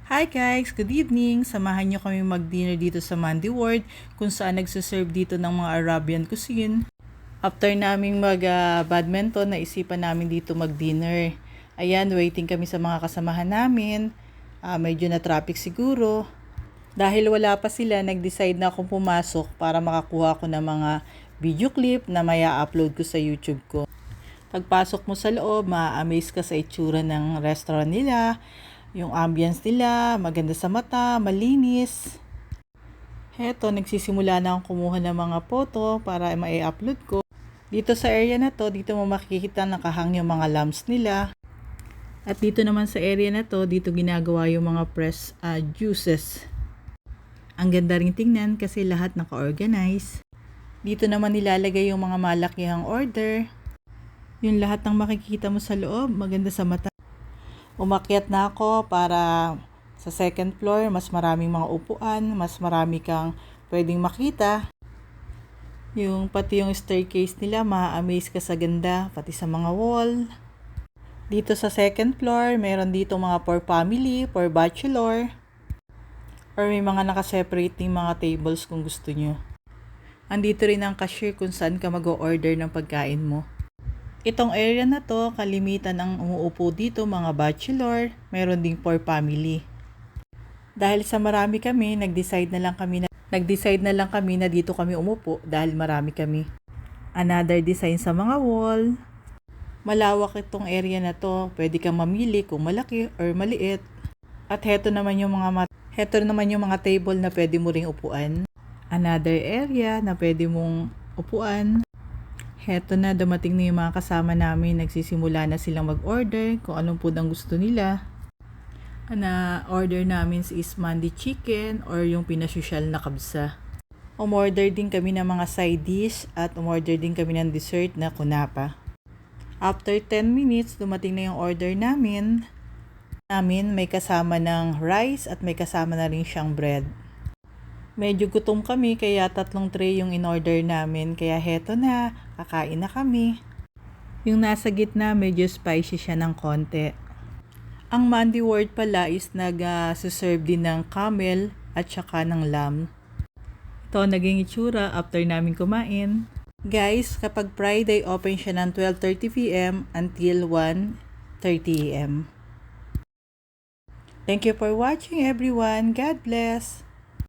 Hi guys! Good evening! Samahan nyo kami mag-dinner dito sa Mandi World kung saan nagsaserve dito ng mga Arabian cuisine. After naming mag-badminton, naisipan namin dito mag-dinner. Ayan, waiting kami sa mga kasamahan namin. Medyo na traffic siguro. Dahil wala pa sila, nag-decide na akong pumasok para makakuha ko ng mga video clip na maya upload ko sa YouTube ko. Pagpasok mo sa loob, ma-amaze ka sa itsura ng restaurant nila. Yung ambience nila, maganda sa mata, malinis. Heto, nagsisimula na akong kumuha ng mga photo para ma-upload ko. Dito sa area na to, dito mo makikita nakahang yung mga lamps nila. At dito naman sa area na to, dito ginagawa yung mga press juices. Ang ganda rin tingnan kasi lahat naka-organize. Dito naman nilalagay yung mga malakihang order. Yung lahat ng makikita mo sa loob, maganda sa mata. Umakyat na ako para sa second floor, mas maraming mga upuan, mas marami kang pwedeng makita. Pati yung staircase nila, ma-amaze ka sa ganda, pati sa mga wall. Dito sa second floor, meron dito mga for family, for bachelor. Or may mga nakaseparate ng mga tables kung gusto nyo. Andito rin ang cashier kung saan ka mag-order ng pagkain mo. Itong area na to, kalimitan ang umuupo dito mga bachelor, meron ding for family. Dahil sa marami kami, nag-decide na lang kami na dito kami umupo dahil marami kami. Another design sa mga wall. Malawak itong area na to, pwede kang mamili kung malaki or maliit. At heto naman yung mga table na pwede mo ring upuan. Another area na pwede mong upuan. Heto na, dumating na yung mga kasama namin. Nagsisimula na silang mag-order kung anong food ang gusto nila. Order namin is mandi chicken or yung pinasosyal na kabsa. Umorder din kami ng mga side dish at umorder din kami ng dessert na kunapa. After 10 minutes, dumating na yung order namin. May kasama ng rice at may kasama na rin siyang bread. Medyo gutom kami kaya 3 tray yung in-order namin. Kaya heto na, kakain na kami. Yung nasa gitna, medyo spicy siya ng konti. Ang Mandi World pala is nag-serve din ng camel at saka ng lamb. Ito naging itsura after namin kumain. Guys, kapag Friday, open siya ng 12:30 p.m. until 1:30 a.m. Thank you for watching everyone. God bless!